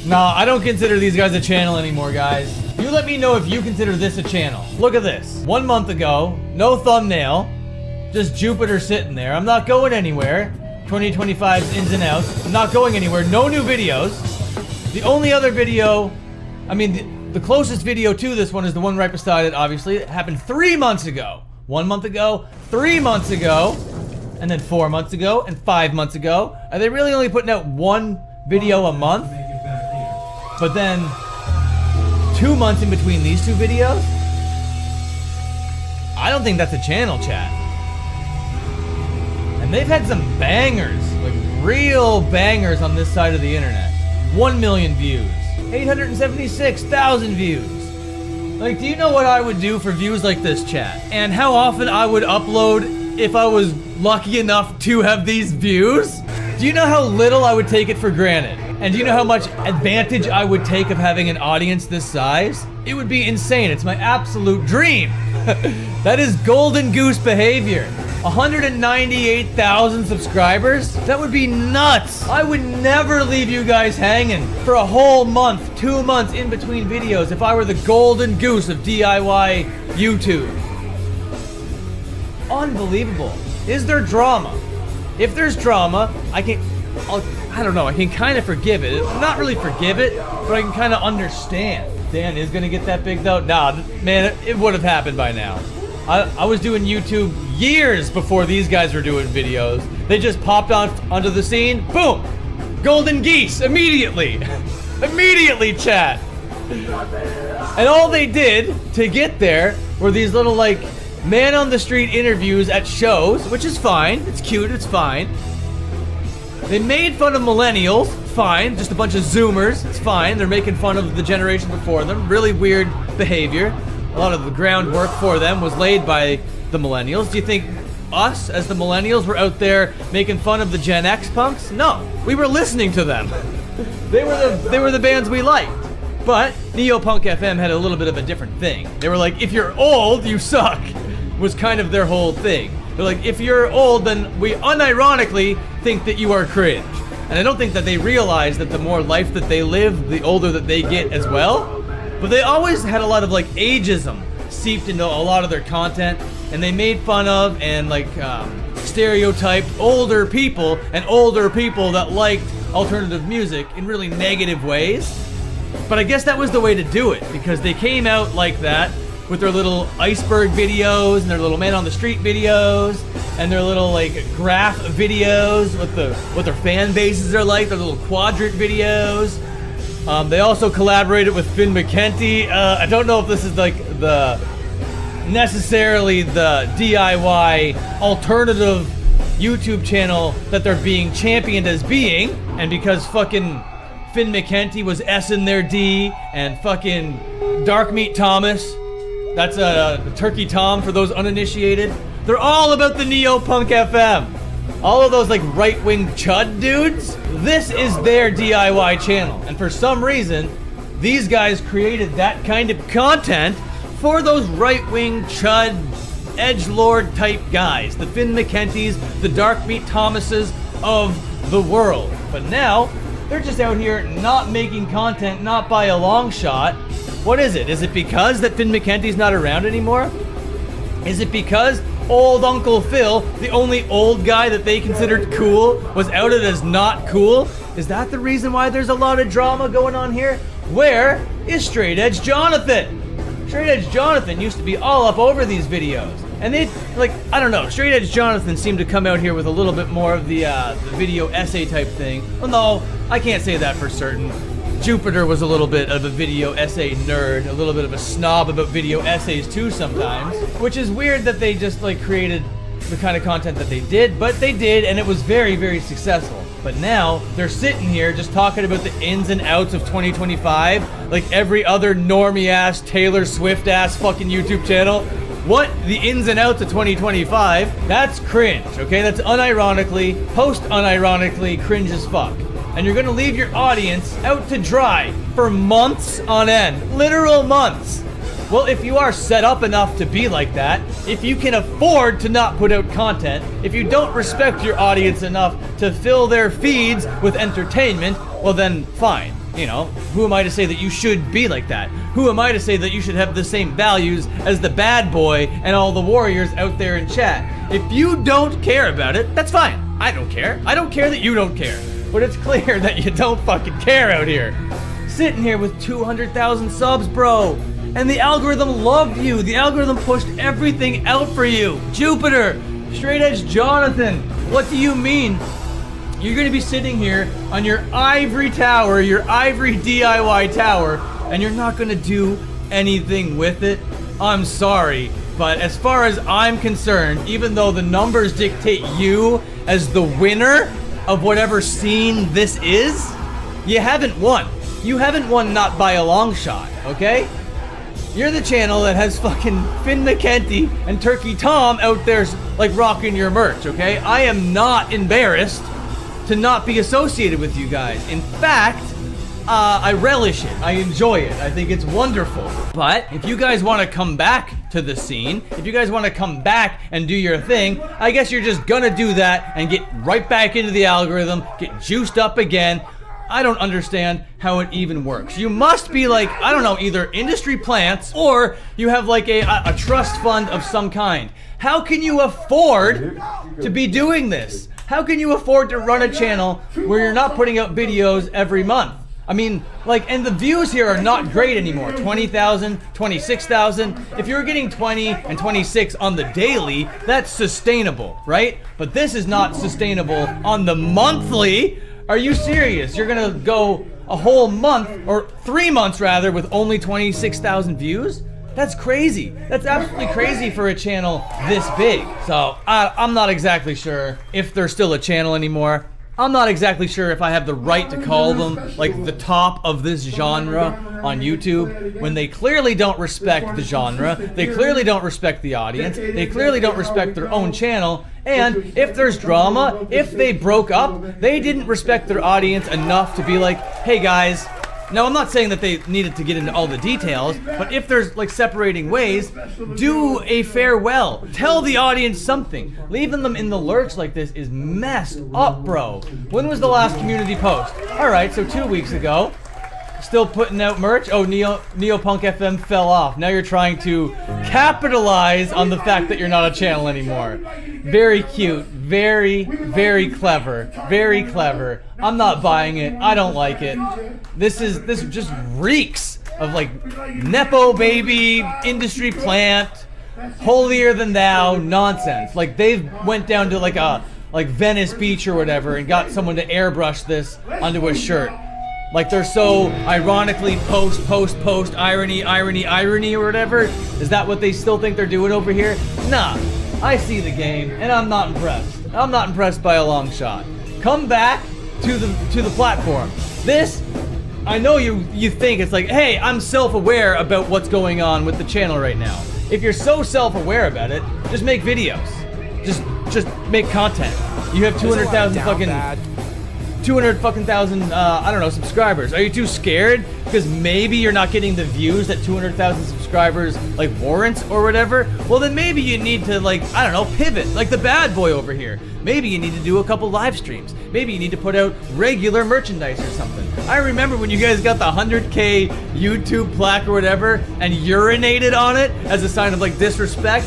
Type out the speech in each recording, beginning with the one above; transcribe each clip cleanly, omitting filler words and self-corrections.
Nah, I don't consider these guys a channel anymore, guys. You let me know if you consider this a channel. Look at this. 1 month ago, no thumbnail, just Jupiter sitting there. I'm not going anywhere. 2025's ins and outs. I'm not going anywhere. No new videos. The only other video, I mean, the closest video to this one is the one right beside it, obviously. It happened 3 months ago. 1 month ago, 3 months ago, and then 4 months ago, and 5 months ago. Are they really only putting out one video a month? But then 2 months in between these two videos? I don't think that's a channel, chat. And they've had some bangers, like real bangers on this side of the internet. 1 million views, 876,000 views. Like, do you know what I would do for views like this, chat? And how often I would upload if I was lucky enough to have these views? Do you know how little I would take it for granted? And do you know how much advantage I would take of having an audience this size? It would be insane. It's my absolute dream. That is golden goose behavior. 198,000 subscribers? That would be nuts. I would never leave you guys hanging for a whole month, 2 months in between videos if I were the golden goose of DIY YouTube. Unbelievable. Is there drama? If there's drama, I don't know, I can kind of forgive it. Not really forgive it, but I can kind of understand. Dan is gonna get that big though? Nah, man, it would have happened by now. I was doing YouTube years before these guys were doing videos. They just popped onto the scene, boom! Golden geese, immediately! Immediately, chat! And all they did to get there were these little, like, man on the street interviews at shows, which is fine, it's cute, it's fine. They made fun of millennials, fine, just a bunch of Zoomers, it's fine. They're making fun of the generation before them, really weird behavior. A lot of the groundwork for them was laid by the millennials. Do you think us, as the millennials, were out there making fun of the Gen X punks? No, we were listening to them. They were the bands we liked. But NEOPUNKFM had a little bit of a different thing. They were like, if you're old, you suck, was kind of their whole thing. They're like, if you're old, then we unironically think that you are cringe. And I don't think that they realize that the more life that they live, the older that they get as well. But they always had a lot of like ageism seeped into a lot of their content, and they made fun of and like stereotyped older people and older people that liked alternative music in really negative ways. But I guess that was the way to do it, because they came out like that with their little iceberg videos and their little man on the street videos and their little like graph videos with what their fan bases are like, their little quadrant videos. They also collaborated with Finn McKenty. I don't know if this is like necessarily the DIY alternative YouTube channel that they're being championed as being, and because fucking Finn McKenty was S in their D, and fucking Dark Meat Thomas, that's Turkey Tom for those uninitiated. They're all about the NEOPUNKFM. All of those like right-wing chud dudes, this is their DIY channel. And for some reason, these guys created that kind of content for those right-wing chud, edgelord type guys. The Finn McKentys, the Dark Meat Thomases of the world. But now, they're just out here not making content, not by a long shot. What is it? Is it because that Finn McKenty's not around anymore? Is it because old Uncle Phil, the only old guy that they considered cool, was outed as not cool? Is that the reason why there's a lot of drama going on here? Where is Straight Edge Jonathan? Straight Edge Jonathan used to be all up over these videos. And they, like, I don't know, Straight Edge Jonathan seemed to come out here with a little bit more of the video essay type thing. Well, no, I can't say that for certain. Jupiter was a little bit of a video essay nerd, a little bit of a snob about video essays too sometimes, which is weird that they just like created the kind of content that they did, but they did, and it was very, very successful. But now they're sitting here just talking about the ins and outs of 2025 like every other normie ass Taylor Swift ass fucking YouTube channel. What? The ins and outs of 2025? That's cringe, okay? That's unironically, post-unironically cringe as fuck. And you're gonna leave your audience out to dry for months on end. Literal months. Well, if you are set up enough to be like that, if you can afford to not put out content, if you don't respect your audience enough to fill their feeds with entertainment, well then, fine. you know, who am I to say that you should be like that? Who am I to say that you should have the same values as the bad boy and all the warriors out there in chat? If you don't care about it, that's fine. I don't care. I don't care that you don't care. But it's clear that you don't fucking care out here. Sitting here with 200,000 subs, bro. And the algorithm loved you. The algorithm pushed everything out for you. Jupiter, Straight Edge Jonathan, what do you mean? You're gonna be sitting here on your ivory tower, your ivory DIY tower, and you're not gonna do anything with it? I'm sorry, but as far as I'm concerned, even though the numbers dictate you as the winner of whatever scene this is, you haven't won. You haven't won, not by a long shot, okay? You're the channel that has fucking Finn McKenty and Turkey Tom out there like rocking your merch, okay? I am not embarrassed to not be associated with you guys. In fact, I relish it. I enjoy it. I think it's wonderful. But if you guys want to come back to the scene, if you guys want to come back and do your thing, I guess you're just gonna do that and get right back into the algorithm, get juiced up again. I don't understand how it even works. You must be like, I don't know, either industry plants or you have like a trust fund of some kind. How can you afford to be doing this? How can you afford to run a channel where you're not putting out videos every month? I mean, like, and the views here are not great anymore. 20,000, 26,000. If you're getting 20 and 26 on the daily, that's sustainable, right? But this is not sustainable on the monthly. Are you serious? You're gonna go a whole month, or 3 months rather, with only 26,000 views? That's crazy. That's absolutely crazy for a channel this big. So I'm not exactly sure if they're still a channel anymore. I'm not exactly sure if I have the right to call them like the top of this genre on YouTube when they clearly don't respect the genre, they clearly don't respect the audience, they clearly don't respect their own channel, and if there's drama, if they broke up, they didn't respect their audience enough to be like, hey guys, now I'm not saying that they needed to get into all the details, but if there's like separating ways, do a farewell. Tell the audience something. Leaving them in the lurch like this is messed up, bro. When was the last community post? Alright, so 2 weeks ago. Still putting out merch? Oh, NEOPUNKFM fell off. Now you're trying to capitalize on the fact that you're not a channel anymore. Very cute. Very, very clever. Very clever. I'm not buying it. I don't like it. This just reeks of like Nepo baby, industry plant, holier than thou nonsense. Like they've went down to like Venice Beach or whatever and got someone to airbrush this onto a shirt. Like they're so ironically post, irony or whatever. Is that what they still think they're doing over here? Nah, I see the game and I'm not impressed. I'm not impressed by a long shot. Come back to the platform. This, I know you think it's like, hey, I'm self-aware about what's going on with the channel right now. If you're so self-aware about it, just make videos. Just make content. You have 200,000 fucking... 200 fucking thousand, I don't know, subscribers. Are you too scared? Because maybe you're not getting the views that 200,000 subscribers, like, warrants or whatever? Well, then maybe you need to, like, I don't know, pivot, like the bad boy over here. Maybe you need to do a couple live streams. Maybe you need to put out regular merchandise or something. I remember when you guys got the 100K YouTube plaque or whatever and urinated on it as a sign of, like, disrespect.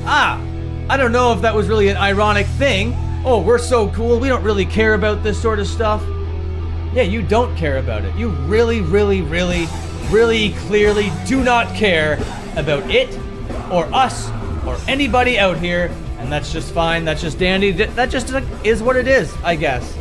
I don't know if that was really an ironic thing. Oh, we're so cool, we don't really care about this sort of stuff. Yeah, you don't care about it. You really clearly do not care about it, or us, or anybody out here, and that's just fine, that's just dandy, that just is what it is, I guess.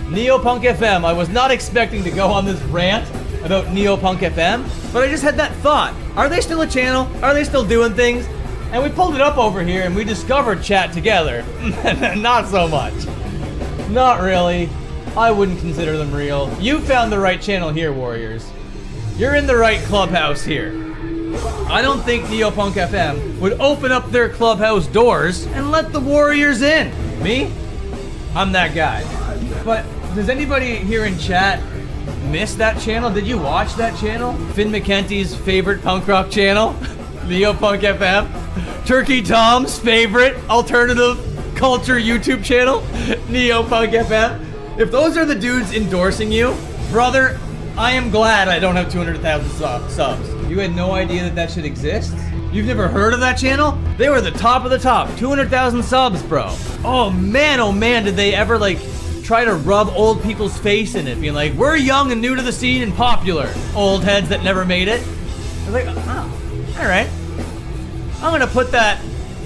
NEOPUNKFM, I was not expecting to go on this rant about NEOPUNKFM, but I just had that thought. Are they still a channel? Are they still doing things? And we pulled it up over here and we discovered chat together. Not so much. Not really. I wouldn't consider them real. You found the right channel here, Warriors. You're in the right clubhouse here. I don't think NEOPUNKFM would open up their clubhouse doors and let the Warriors in. Me? I'm that guy. But does anybody here in chat miss that channel? Did you watch that channel? Finn McKenty's favorite punk rock channel? NEOPUNKFM? Turkey Tom's favorite alternative culture YouTube channel, NEOPUNKFM. If those are the dudes endorsing you, brother, I am glad I don't have 200,000 subs. You had no idea that that shit exists? You've never heard of that channel? They were the top of the top. 200,000 subs, bro. Oh man, did they ever like try to rub old people's face in it, being like, we're young and new to the scene and popular. Old heads that never made it. I was like, oh, all right. I'm gonna put that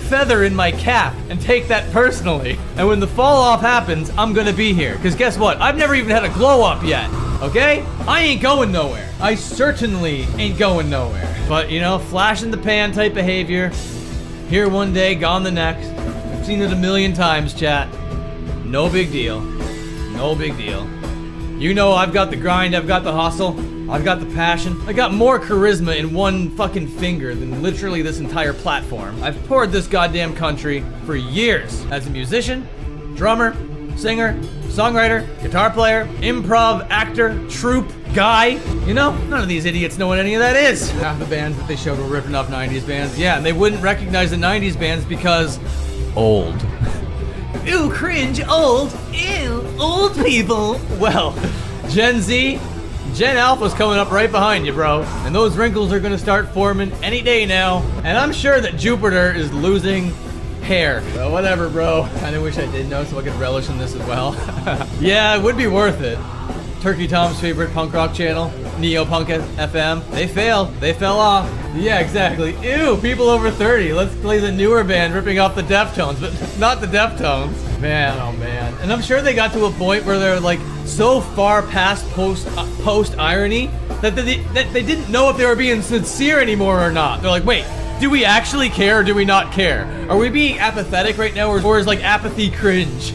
feather in my cap and take that personally. And when the fall off happens, I'm gonna be here. Cause guess what? I've never even had a glow up yet. Okay? I ain't going nowhere. I certainly ain't going nowhere. But you know, flash in the pan type behavior. Here one day, gone the next. I've seen it a million times, chat. No big deal. No big deal. You know I've got the grind, I've got the hustle, I've got the passion. I got more charisma in one fucking finger than literally this entire platform. I've toured this goddamn country for years as a musician, drummer, singer, songwriter, guitar player, improv, actor, troupe, guy. You know, none of these idiots know what any of that is. Half the bands that they showed were ripping off 90s bands. Yeah, and they wouldn't recognize the 90s bands because old. Ooh, cringe, old. Ew, old people. Well, Gen Z, Gen Alpha's coming up right behind you, bro. And those wrinkles are gonna start forming any day now. And I'm sure that Jupiter is losing hair. Well, whatever, bro. Kinda wish I did know so I could relish in this as well. Yeah, it would be worth it. Turkey Tom's favorite punk rock channel, NEOPUNKFM. They failed. They fell off. Yeah, exactly. Ew, people over 30. Let's play the newer band ripping off the Deftones, but not the Deftones. Man, oh man. And I'm sure they got to a point where they're like so far past post irony that they didn't know if they were being sincere anymore or not. They're like, wait, do we actually care or do we not care? Are we being apathetic right now or is like apathy cringe?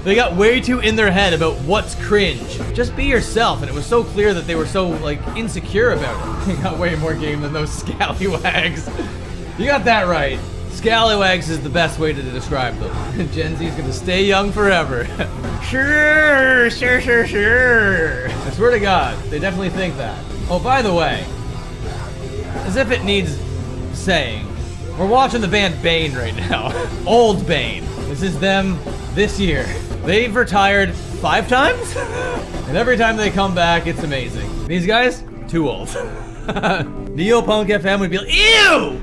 They got way too in their head about what's cringe. Just be yourself, and it was so clear that they were so, like, insecure about it. They got way more game than those scallywags. You got that right. Scallywags is the best way to describe them. Gen Z is gonna stay young forever. Sure. I swear to God, they definitely think that. Oh, by the way, as if it needs saying, we're watching the band Bane right now. Old Bane. This is them this year. They've retired 5 times, and every time they come back, it's amazing. These guys, too old. NEOPUNKFM would be like, ew!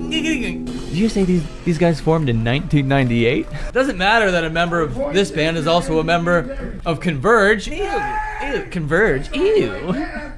Did you say these guys formed in 1998? Doesn't matter that a member of this band is also a member of Converge. Ew, Converge, ew.